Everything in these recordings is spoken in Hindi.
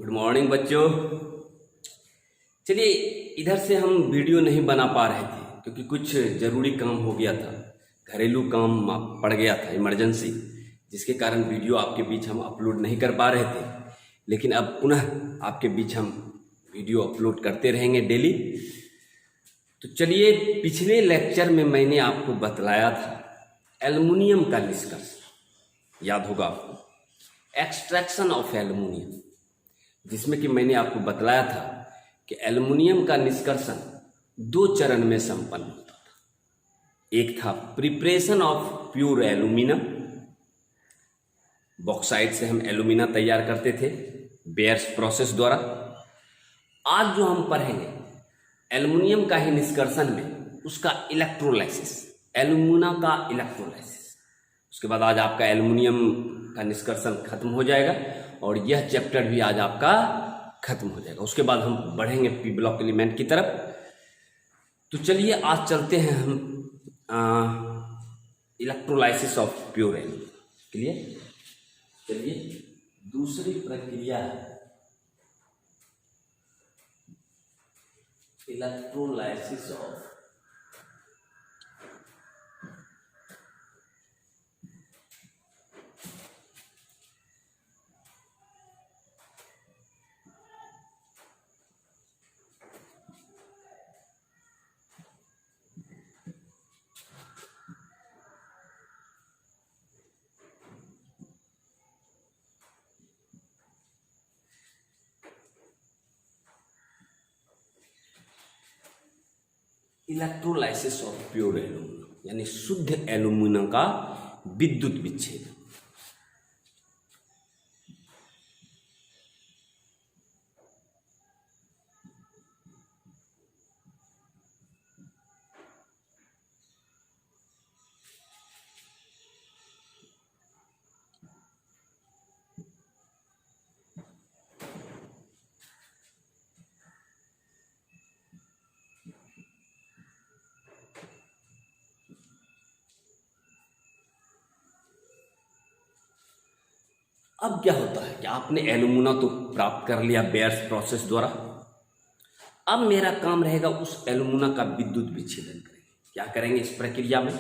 गुड मॉर्निंग बच्चों। चलिए, इधर से हम वीडियो नहीं बना पा रहे थे क्योंकि कुछ ज़रूरी काम हो गया था, घरेलू काम पड़ गया था इमरजेंसी, जिसके कारण वीडियो आपके बीच हम अपलोड नहीं कर पा रहे थे। लेकिन अब पुनः आपके बीच हम वीडियो अपलोड करते रहेंगे डेली। तो चलिए, पिछले लेक्चर में मैंने आपको बतलाया था एल्युमिनियम का निष्कर्ष, याद होगा आपको, एक्सट्रैक्शन ऑफ एल्युमिनियम, जिसमें कि मैंने आपको बतलाया था कि एल्युमिनियम का निष्कर्षण 2 चरण में संपन्न होता था। एक था preparation of pure aluminium, bauxite से हम एल्युमिना तैयार करते थे बेयर्स प्रोसेस द्वारा। आज जो हम पढ़ेंगे एल्युमिनियम का ही निष्कर्षण में उसका इलेक्ट्रोलाइसिस, एल्युमिना का इलेक्ट्रोलाइसिस। उसके बाद आज आपका एल्युमिनियम का निष्कर्षण खत्म हो जाएगा और यह चैप्टर भी आज आपका खत्म हो जाएगा। उसके बाद हम बढ़ेंगे पी ब्लॉक एलिमेंट की तरफ। तो चलिए, आज चलते हैं हम इलेक्ट्रोलाइसिस ऑफ प्योर एल्युमिनियम के लिए। चलिए, दूसरी प्रक्रिया है electrolysis of electrolysis of pure aluminium, यानी शुद्ध एल्युमिनियम का विद्युत विच्छेदन। अब क्या होता है कि आपने एल्युमिना तो प्राप्त कर लिया बेयर्स प्रोसेस द्वारा। अब मेरा काम रहेगा उस एल्युमिना का विद्युत विच्छेदन करेंगे। क्या करेंगे इस प्रक्रिया में?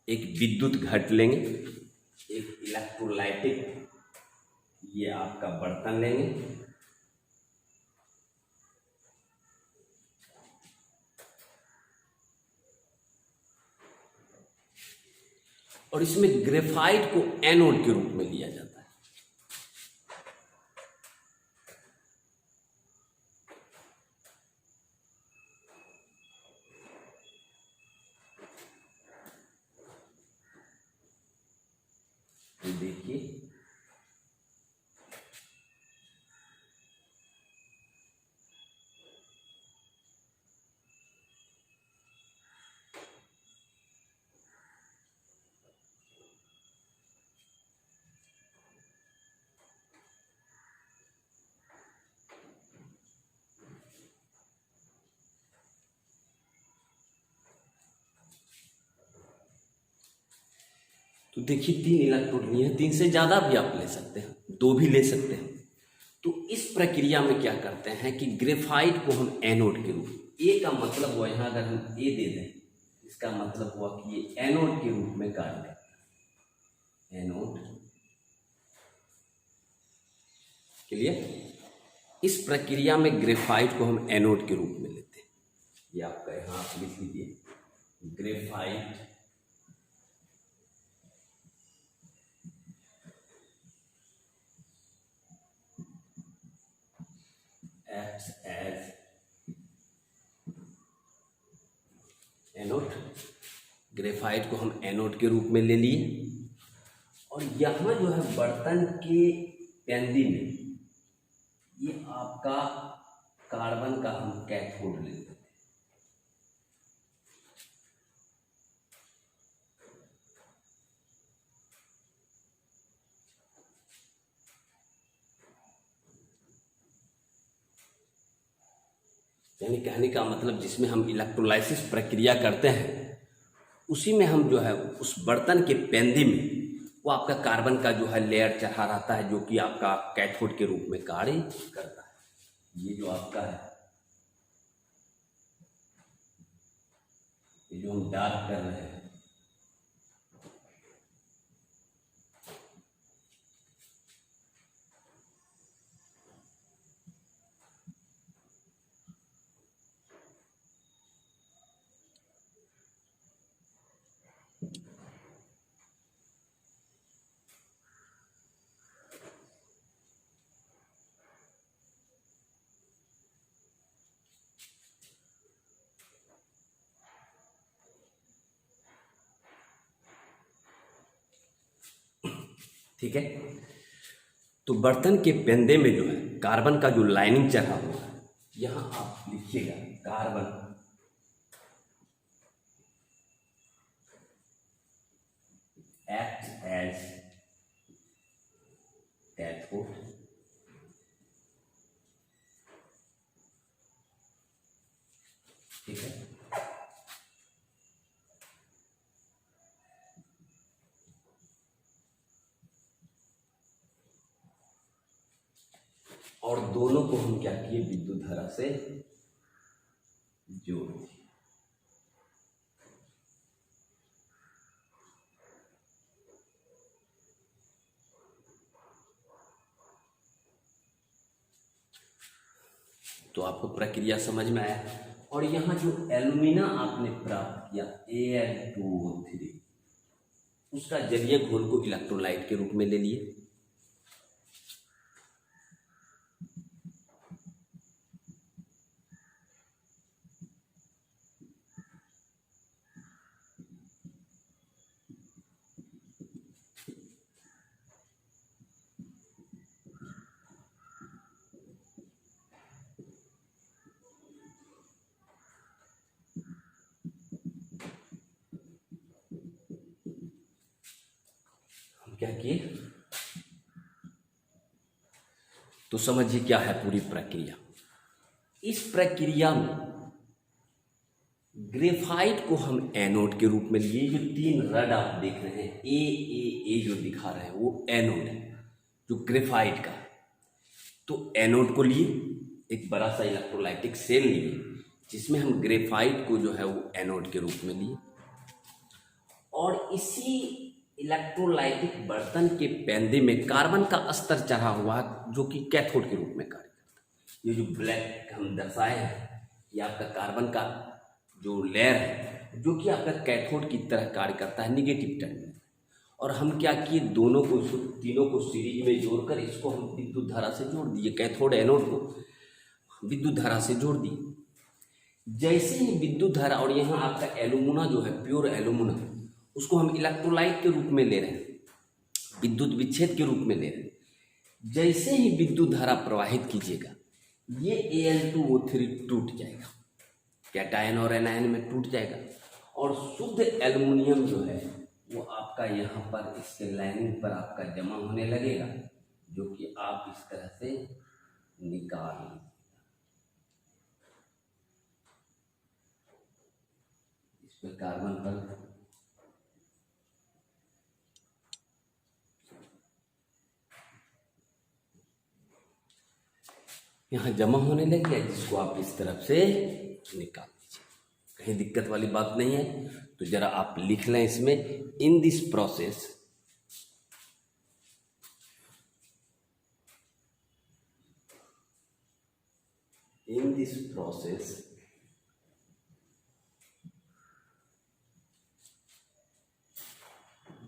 एक विद्युत घट लेंगे, एक इलेक्ट्रोलाइटिक ये आपका बर्तन लेंगे, और इसमें ग्रेफाइट को एनोड के रूप में लिया जाता है। देखिए, तो देखिए 3 इलेक्ट्रोड लिए हैं, 3 से ज़्यादा भी आप ले सकते हैं, 2 भी ले सकते हैं। तो इस प्रक्रिया में क्या करते हैं कि ग्रेफाइट को हम एनोड के रूप में, ए का मतलब हुआ, यहाँ अगर हम ए दे दें, इसका मतलब हुआ कि ये एनोड के रूप में कार्य करता है। एनोड के लिए इस प्रक्रिया में ग्रेफाइट को हम एनोड के रूप में लेते हैं। ये आपका यहाँ आप लिख लीजिए, graphite acts as anode. Graphite को हम एनोड के रूप में ले लिए और यहाँ जो है बर्तन के पेंदी में ये आपका कार्बन का हम कैथोड लेते थे। यानी कहने का मतलब जिसमें हम इलेक्ट्रोलाइसिस प्रक्रिया करते हैं उसी में हम जो है उस बर्तन के पेंदी में वो आपका कार्बन का जो है लेयर चढ़ा रहता है, जो कि आपका कैथोड के रूप में कार्य करता है। ये जो आपका है, ये जो हम डार्क कर रहे हैं, ठीक है। तो बर्तन के पेंदे में जो है कार्बन का जो लाइनिंग चढ़ा हुआ है, यहां आप लिखिएगा कार्बन acts as cathode, ठीक है। और दोनों को हम क्या किए, विद्युत धारा से जोड़ दिए। तो आपको प्रक्रिया समझ में आया। और यहाँ जो एल्यूमिना आपने प्राप्त किया Al2O3, उसका जलीय घोल को इलेक्ट्रोलाइट के रूप में ले लिए। क्या किए, तो समझिए क्या है पूरी प्रक्रिया। इस प्रक्रिया में ग्रेफाइट को हम एनोड के रूप में लिए। जो 3 रड आप देख रहे हैं, ए जो दिखा रहे हैं, वो एनोड है जो ग्रेफाइट का है। तो एनोड को लिए, एक बड़ा सा इलेक्ट्रोलाइटिक सेल लिए, जिसमें हम ग्रेफाइट को जो है वो एनोड के रूप में लिए। और इसी इलेक्ट्रोलाइटिक बर्तन के पेंदे में कार्बन का स्तर चढ़ा हुआ है, जो कि कैथोड के रूप में कार्य करता है। ये जो ब्लैक हम दर्शाए हैं, ये आपका कार्बन का जो लेयर है, जो कि आपका कैथोड की तरह कार्य करता है, निगेटिव टर्मिनल। और हम क्या किए, दोनों को, तीनों को सीरीज में जोड़कर इसको हम विद्युत धारा से जोड़ दिए। कैथोड एनोड को विद्युत धारा से जोड़ दिए। जैसे ही विद्युत धारा, और यहाँ आपका एल्यूमिना जो है, प्योर एल्यूमिना, उसको हम इलेक्ट्रोलाइट के रूप में ले रहे हैं, विद्युत विच्छेद के रूप में ले रहे हैं। जैसे ही विद्युत धारा प्रवाहित कीजिएगा, ये Al2O3 टूट जाएगा, कैटायन और एनायन में टूट जाएगा। और शुद्ध एल्युमिनियम जो है वो आपका यहाँ पर इसके लाइनिंग पर आपका जमा होने लगेगा, जो कि आप इस तरह से निकाल लीजिए। इस पर कार्बन पर यहाँ जमा होने लगी है, जिसको आप इस तरफ से निकाल दीजिए। कहीं दिक्कत वाली बात नहीं है। तो जरा आप लिख लें इसमें, इन this process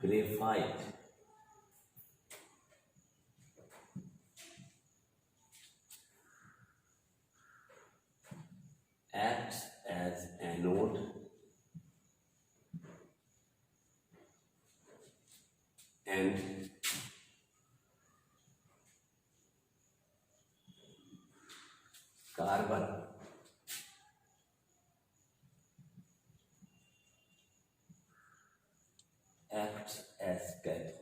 graphite acts as anode and carbon acts as cathode.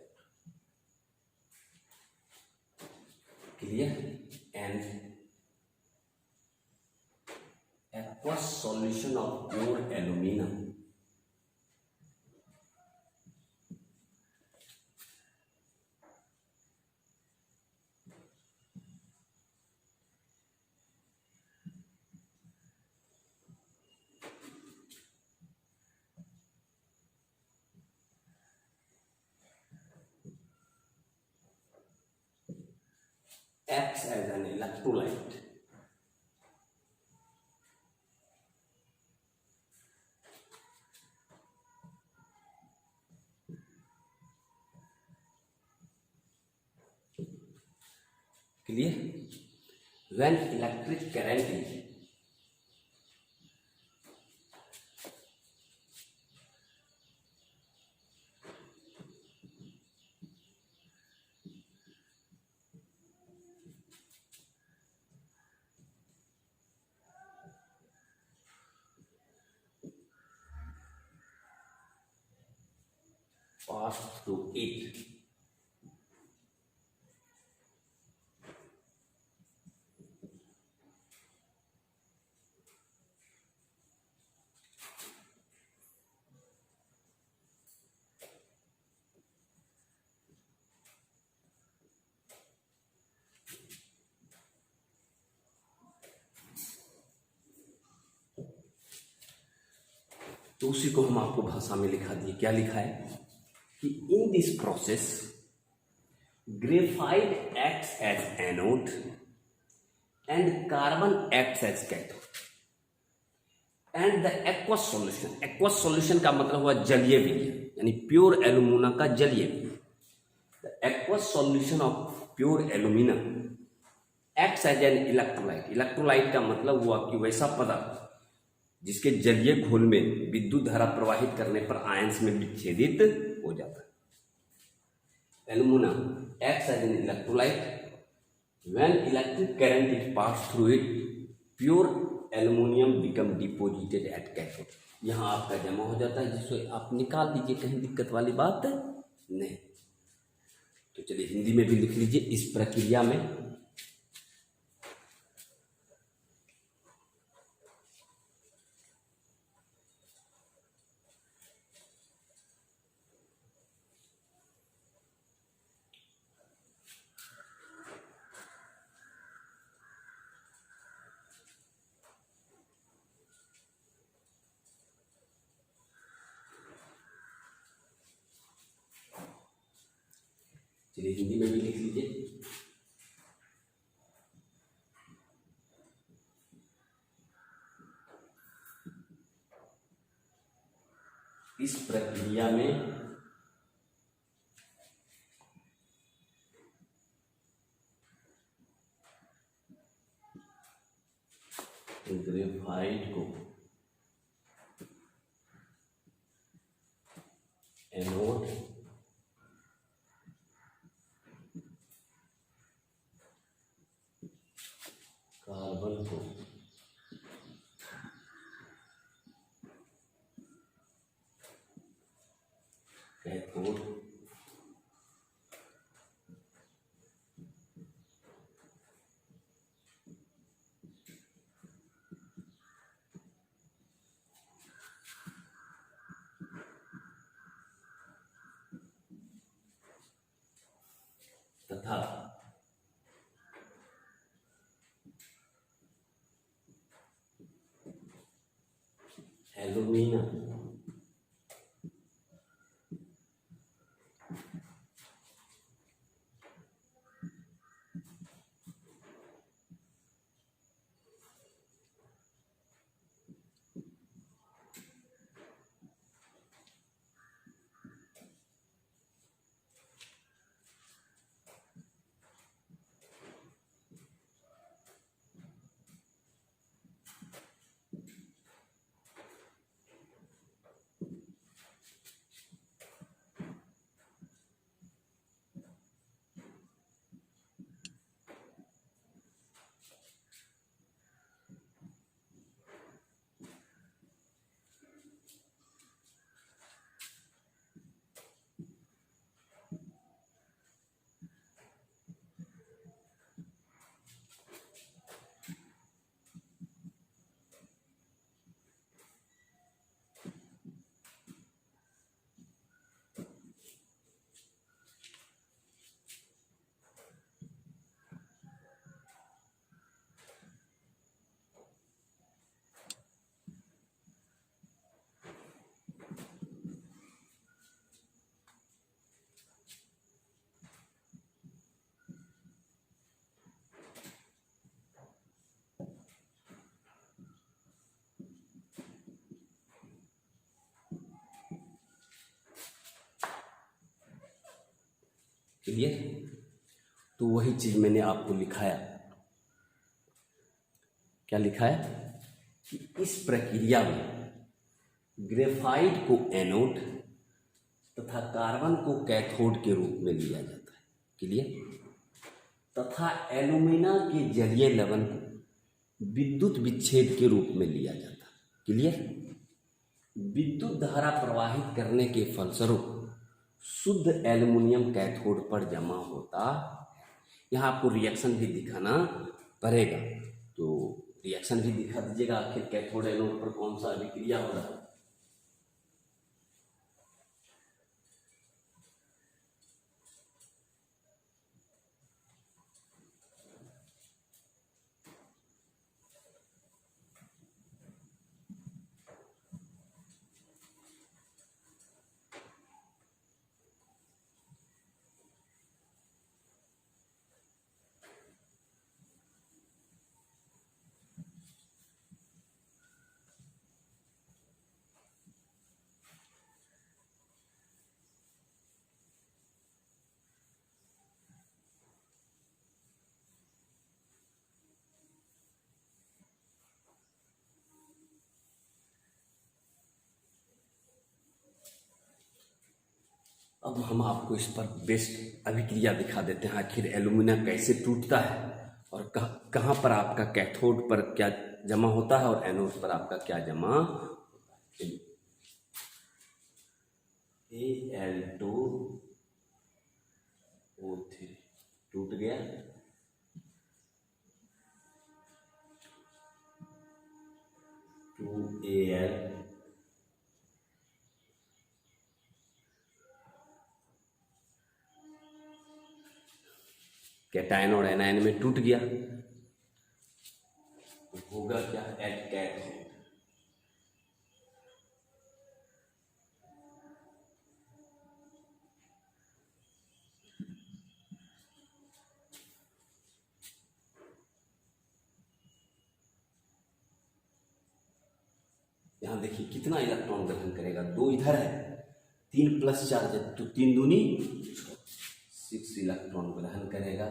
Clear? And aqueous solution of pure aluminum acts as an electrolyte. Clear? When electric current is passed through it, तो उसी को हम आपको भाषा में लिखा दिए। क्या लिखा है कि in this process graphite acts as anode and carbon acts as cathode and the aqueous solution. Aqueous solution का मतलब हुआ जलीय विलय, यानी प्योर एल्यूमिना का जलीय विलय। The aqueous solution of pure alumina acts as an electrolyte. Electrolyte का मतलब हुआ कि वैसा पदार्थ जिसके जलीय घोल में विद्युत धारा प्रवाहित करने पर आयंस में विच्छेदित हो जाता है। Alumina acts as an electrolyte when electric current is pass through it, pure aluminium become deposited at cathode. यहाँ आपका जमा हो जाता है, जिसको आप निकाल लीजिए, कहीं दिक्कत वाली बात नहीं। तो चलिए हिंदी में भी लिख लीजिए। इस प्रक्रिया में चलिए हिंदी में भी लिख लीजिए। इस प्रक्रिया में ग्रेफाइट को एनोड कार्बन को कैथोड तथा एल्यूमिना क्लियर। तो वही चीज़ मैंने आपको लिखाया, क्या लिखाया कि इस प्रक्रिया में ग्रेफाइट को एनोड तथा कार्बन को कैथोड के रूप में लिया जाता है। क्लियर। तथा एल्यूमिना के जलीय लवण को विद्युत विच्छेद के रूप में लिया जाता है। क्लियर। विद्युत धारा प्रवाहित करने के फलस्वरूप शुद्ध एल्युमिनियम कैथोड पर जमा होता है। यहाँ आपको रिएक्शन भी दिखाना पड़ेगा, तो रिएक्शन भी दिखा दीजिएगा, आखिर कैथोड एनोड पर कौन सा अभिक्रिया हो रहा है। अब हम आपको इस पर बेस्ट अभिक्रिया दिखा देते हैं, आखिर एल्यूमिना कैसे टूटता है और कहाँ पर आपका कैथोड पर क्या जमा होता है और एनोड पर आपका क्या जमा होता है। Al2O3 टूट गया, Al कैटायन और एनायन में टूट गया, होगा क्या एट कैथोड। यहाँ देखिए कितना इलेक्ट्रॉन ग्रहण करेगा, 2 इधर है, 3 प्लस चार्ज है तो 3 दूनी 6 इलेक्ट्रॉन ग्रहण करेगा।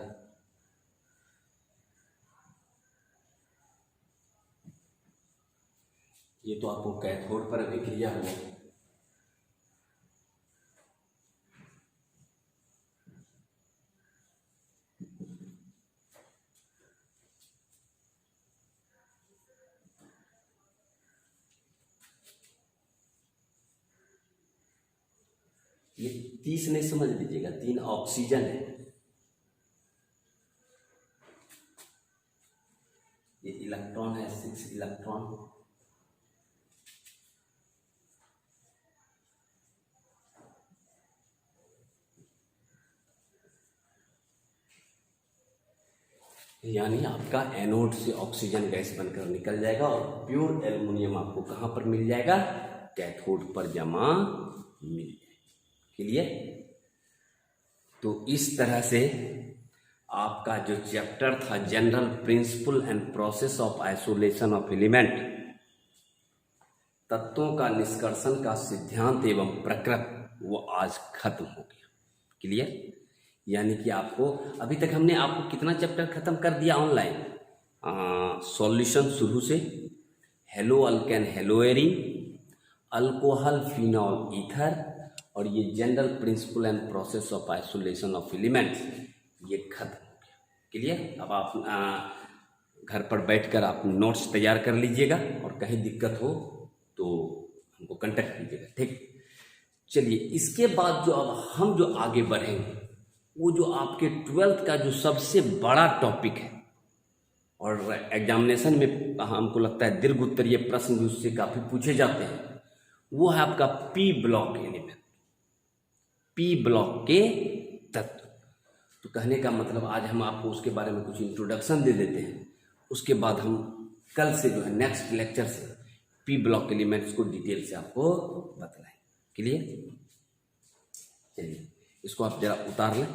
ये तो आपको कैथोड पर अभिक्रिया हुआ। ये 30 नहीं समझ लीजिएगा, 3 ऑक्सीजन है, ये इलेक्ट्रॉन है 6 इलेक्ट्रॉन। यानी आपका एनोड से ऑक्सीजन गैस बनकर निकल जाएगा और प्योर एल्युमिनियम आपको कहाँ पर मिल जाएगा, कैथोड पर जमा मिल जाएगा। क्लियर। तो इस तरह से आपका जो चैप्टर था general principle and process of isolation of element, तत्वों का निष्कर्षण का सिद्धांत एवं प्रकृति, वो आज खत्म हो गया। क्लियर। यानी कि आपको अभी तक हमने आपको कितना चैप्टर खत्म कर दिया ऑनलाइन, सॉल्यूशन शुरू से, halo alkane haloarene, alcohol phenol ether और ये general principle and process of isolation of elements, ये खत्म हो गया। क्लियर। अब आप घर पर बैठकर आप नोट्स तैयार कर लीजिएगा और कहीं दिक्कत हो तो हमको कांटेक्ट कीजिएगा, ठीक। चलिए, इसके बाद जो अब हम जो आगे बढ़ेंगे वो जो आपके 12th का जो सबसे बड़ा टॉपिक है और एग्जामिनेशन में हमको लगता है दीर्घ उत्तरीय प्रश्न भी उससे काफ़ी पूछे जाते हैं, वो है आपका P block element, P block के तत्व। तो कहने का मतलब आज हम आपको उसके बारे में कुछ इंट्रोडक्शन दे देते हैं, उसके बाद हम कल से जो है नेक्स्ट लेक्चर से पी ब्लॉक एलिमेंट्स को डिटेल से आपको बतलाएं। क्लियर। चलिए, इसको आप जरा उतार लें।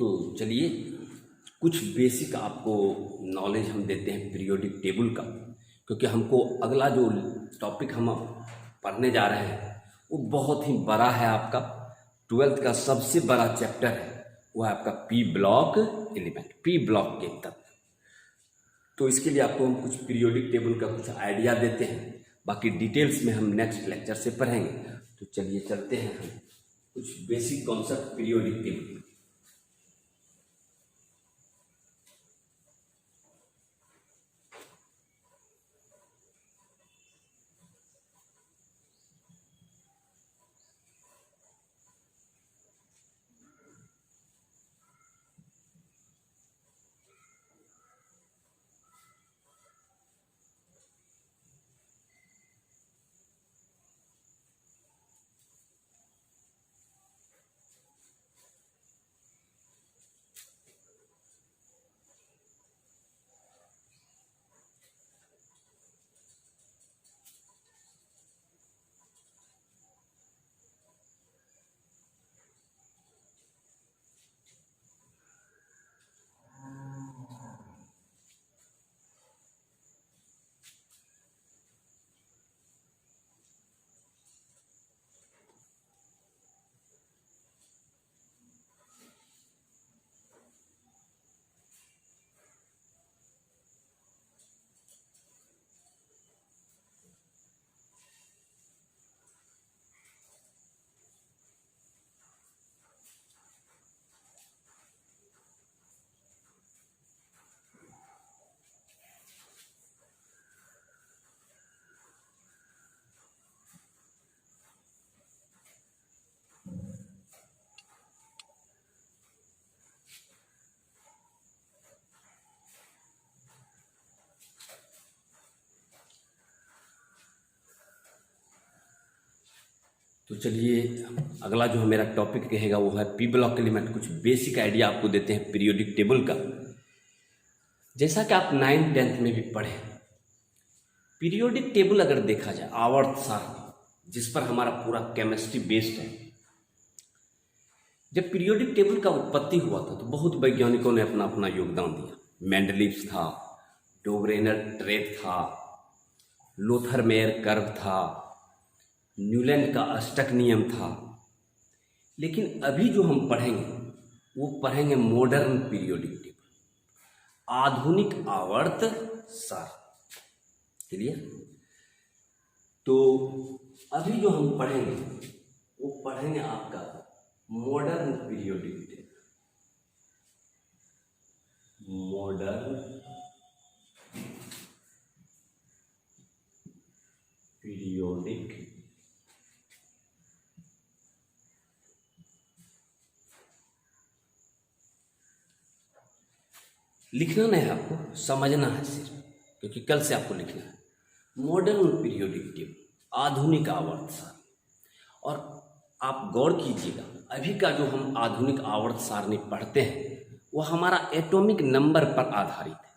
तो चलिए कुछ बेसिक आपको नॉलेज हम देते हैं पीरियोडिक टेबल का, क्योंकि हमको अगला जो टॉपिक हम पढ़ने जा रहे हैं वो बहुत ही बड़ा है। आपका 12th का सबसे बड़ा चैप्टर है, वो है आपका P block element, P block के तत्व। तो इसके लिए आपको हम कुछ पीरियोडिक टेबल का कुछ आइडिया देते हैं, बाकी डिटेल्स में हम नेक्स्ट लेक्चर से पढ़ेंगे। तो चलिए चलते हैं हम कुछ बेसिक कॉन्सेप्ट पीरियोडिक टेबल। तो चलिए अगला जो मेरा टॉपिक रहेगा वो है पी ब्लॉक एलिमेंट। कुछ बेसिक आइडिया आपको देते हैं पीरियोडिक टेबल का। जैसा कि आप 9th 10th में भी पढ़े, पीरियोडिक टेबल अगर देखा जाए आवर्त सारणी, जिस पर हमारा पूरा केमिस्ट्री बेस्ड है। जब पीरियोडिक टेबल का उत्पत्ति हुआ था तो बहुत वैज्ञानिकों ने अपना अपना योगदान दिया। मेंडलीव था, डोब्रेनर ट्रेट था, लोथर मेयर कर्व था, न्यूलैंड का अष्टक नियम था। लेकिन अभी जो हम पढ़ेंगे वो पढ़ेंगे मॉडर्न पीरियोडिक टेबल, आधुनिक आवर्त सारणी। क्लियर? तो अभी जो हम पढ़ेंगे वो पढ़ेंगे आपका modern periodic table, modern periodic लिखना नहीं है, आपको समझना है सिर्फ, क्योंकि कल से आपको लिखना है मॉडर्न पीरियोडिक टेबल, आधुनिक आवर्त सारणी। और आप गौर कीजिएगा, अभी का जो हम आधुनिक आवर्त सारणी पढ़ते हैं वो हमारा एटॉमिक नंबर पर आधारित है।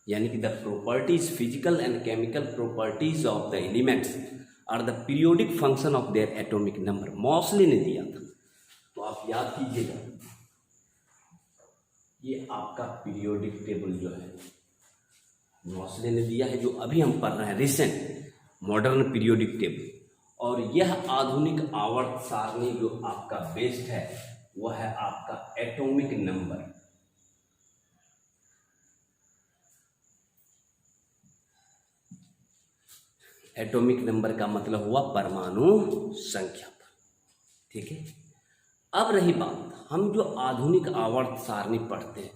यानी कि the properties, physical and chemical properties of the elements are the periodic function of their atomic number. Moseley ने दिया था, तो आप याद कीजिएगा ये आपका पीरियोडिक टेबल जो है मॉसले ने दिया है, जो अभी हम पढ़ रहे हैं रिसेंट मॉडर्न पीरियोडिक टेबल। और यह आधुनिक आवर्त सारणी जो आपका बेस्ड है वह है आपका एटॉमिक नंबर। एटॉमिक नंबर का मतलब हुआ परमाणु संख्या पर। ठीक है, अब रही बात, हम जो आधुनिक आवर्त सारणी पढ़ते हैं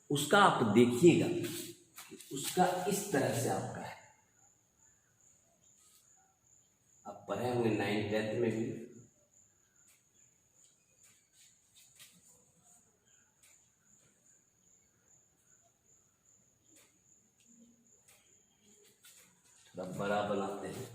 उसका आप देखिएगा, उसका इस तरह से आपका है। आप पढ़े होंगे 9th 10th में भी। थोड़ा बड़ा बनाते हैं।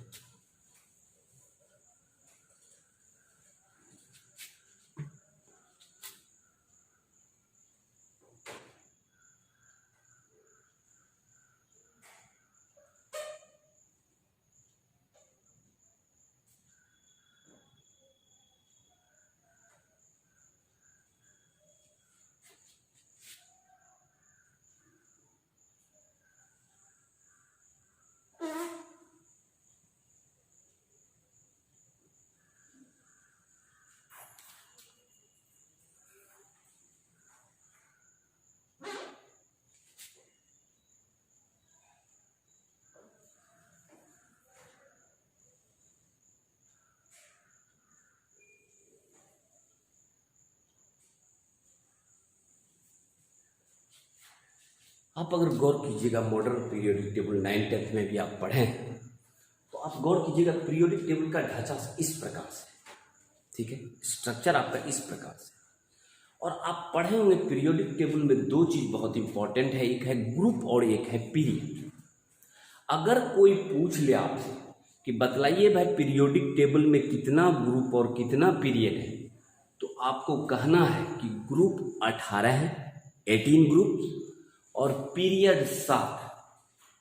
आप अगर गौर कीजिएगा modern periodic table 9th 10th में भी आप पढ़ें तो आप गौर कीजिएगा पीरियोडिक टेबल का ढांचा इस प्रकार से, ठीक है, स्ट्रक्चर आपका इस प्रकार से। और आप पढ़े होंगे पीरियोडिक टेबल में दो चीज बहुत इंपॉर्टेंट है, एक है ग्रुप और एक है पीरियड। अगर कोई पूछ ले आपसे कि बतलाइए भाई पीरियोडिक टेबल में कितना ग्रुप और कितना पीरियड है, तो आपको कहना है कि ग्रुप 18 है, 18 ग्रुप, और पीरियड 7।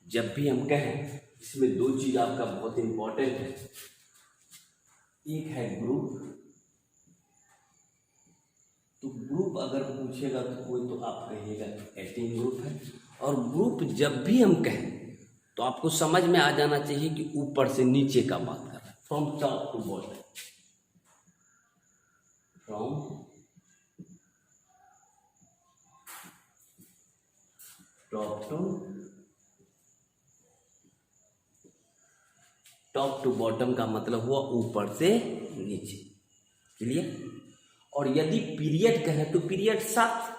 जब भी हम कहें इसमें दो चीज आपका बहुत इंपॉर्टेंट है, एक है ग्रुप, तो ग्रुप अगर पूछेगा तो कोई तो आप कहिएगा 18 ग्रुप है। और ग्रुप जब भी हम कहें तो आपको समझ में आ जाना चाहिए कि ऊपर से नीचे का बात कर रहा है, from top to bottom, from top to bottom का मतलब हुआ ऊपर से नीचे, क्लियर। और यदि पीरियड कहें तो पीरियड 7,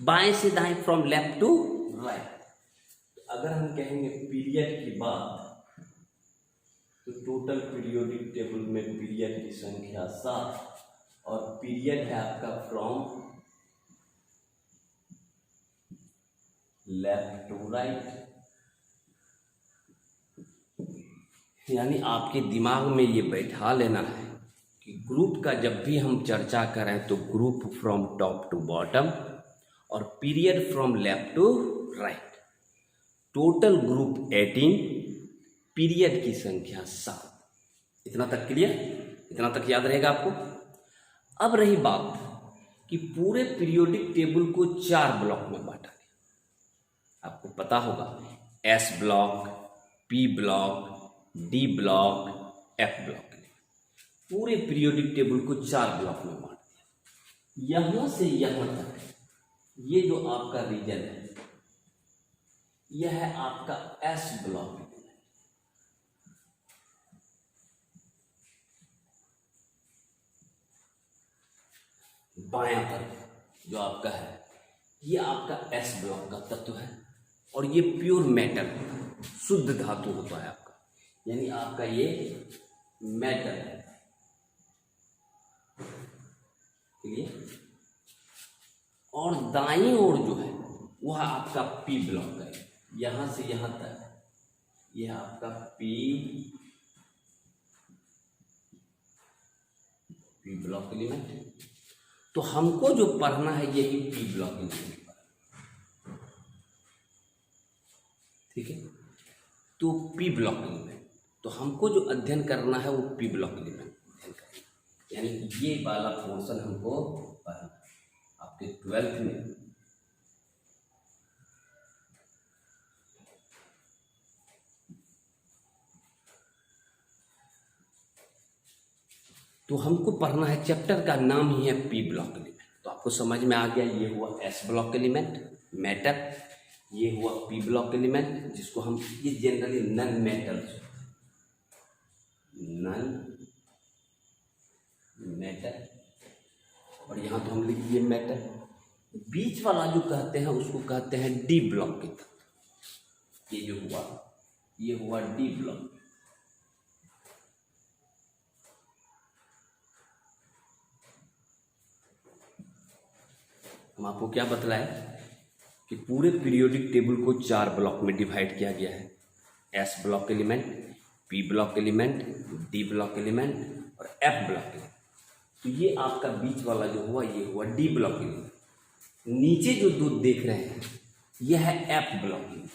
बाएं से दाएं, फ्रॉम लेफ्ट टू राइट। अगर हम कहेंगे पीरियड की बात तो टोटल पीरियोडिक टेबल में पीरियड की संख्या 7 और पीरियड है आपका फ्रॉम लेफ्ट टू राइट। यानी आपके दिमाग में ये बैठा लेना है कि ग्रुप का जब भी हम चर्चा करें तो group from top to bottom और period from left to right. Total group 18, period की संख्या 7। इतना तक क्लियर, इतना तक याद रहेगा आपको। अब रही बात कि पूरे पीरियोडिक टेबल को 4 ब्लॉक में बांटा गया। आपको पता होगा S block, P block, D block, F block. पूरे पीरियोडिक टेबल को 4 ब्लॉक में बांट दिया। यहां से यहां तक ये जो आपका रीजन है यह है आपका एस ब्लॉक। बायां तरफ जो आपका है ये आपका एस ब्लॉक का तत्व है और ये प्योर मेटल, शुद्ध धातु होता है आपका, यानी आपका ये मेटल है, क्लियर। और दाईं ओर जो है वह आपका पी ब्लॉक है, यहां से यहां तक यह आपका पी ब्लॉक एलिमेंट। तो हमको जो पढ़ना है यही पी ब्लॉक एलिमेंट, ठीक है। तो पी ब्लॉक एलिमेंट, तो हमको जो अध्ययन करना है वो पी ब्लॉक एलिमेंट अध्ययन करना, यानी ये वाला पोर्शन हमको पढ़ना आपके 12th में। तो हमको पढ़ना है, चैप्टर का नाम ही है पी ब्लॉक एलिमेंट। तो आपको समझ में आ गया, ये हुआ एस ब्लॉक एलिमेंट मेटल, ये हुआ पी ब्लॉक एलिमेंट जिसको हम ये जनरली नन मेटल और यहाँ तो हम लिख दिए मेटल। बीच वाला जो कहते हैं उसको कहते हैं डी ब्लॉक के तत्व। ये जो हुआ ये हुआ डी ब्लॉक। हम आपको क्या बतलाए कि पूरे पीरियोडिक टेबल को 4 ब्लॉक में डिवाइड किया गया है, S block element, P block element, D block element और एफ ब्लॉक एलिमेंट। तो ये आपका बीच वाला जो हुआ ये हुआ डी ब्लॉक एलिमेंट। नीचे जो दो देख रहे हैं यह है एफ ब्लॉक एलिमेंट,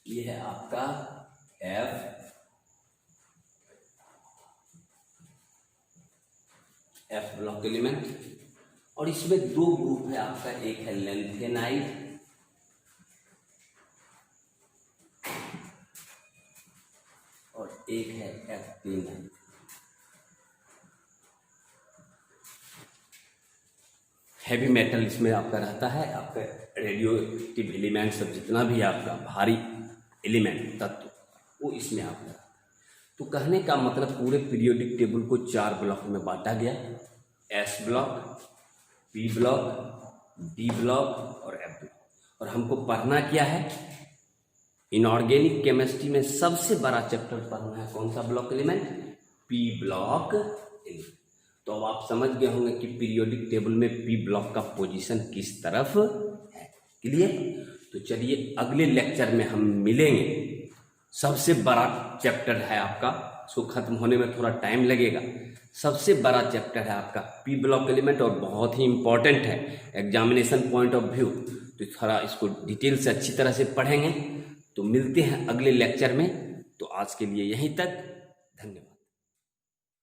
ये है आपका एफ ब्लॉक एलिमेंट। और इसमें 2 ग्रुप है आपका, एक है लेंथेनाइड और एक है एक्टिनाइड। हैवी मेटल इसमें आपका रहता है, आपका रेडियो एक्टिव एलिमेंट सब जितना भी आपका भारी एलिमेंट तत्व वो इसमें आपका रहता है। तो कहने का मतलब पूरे पीरियोडिक टेबल को 4 ब्लॉक में बांटा गया, S block, P block, D block और एफ ब्लॉक। और हमको पढ़ना क्या है, इनऑर्गेनिक केमिस्ट्री में सबसे बड़ा चैप्टर पढ़ना है कौन सा block element, P block element. तो अब आप समझ गए होंगे कि पीरियोडिक टेबल में पी ब्लॉक का पोजीशन किस तरफ है। क्लियर? तो चलिए अगले लेक्चर में हम मिलेंगे। सबसे बड़ा चैप्टर है आपका, उसको खत्म होने में थोड़ा टाइम लगेगा। सबसे बड़ा चैप्टर है आपका पी ब्लॉक एलिमेंट और बहुत ही इंपॉर्टेंट है एग्जामिनेशन पॉइंट ऑफ व्यू। तो थोड़ा इसको डिटेल से अच्छी तरह से पढ़ेंगे। तो मिलते हैं अगले लेक्चर में। तो आज के लिए यहीं तक, धन्यवाद।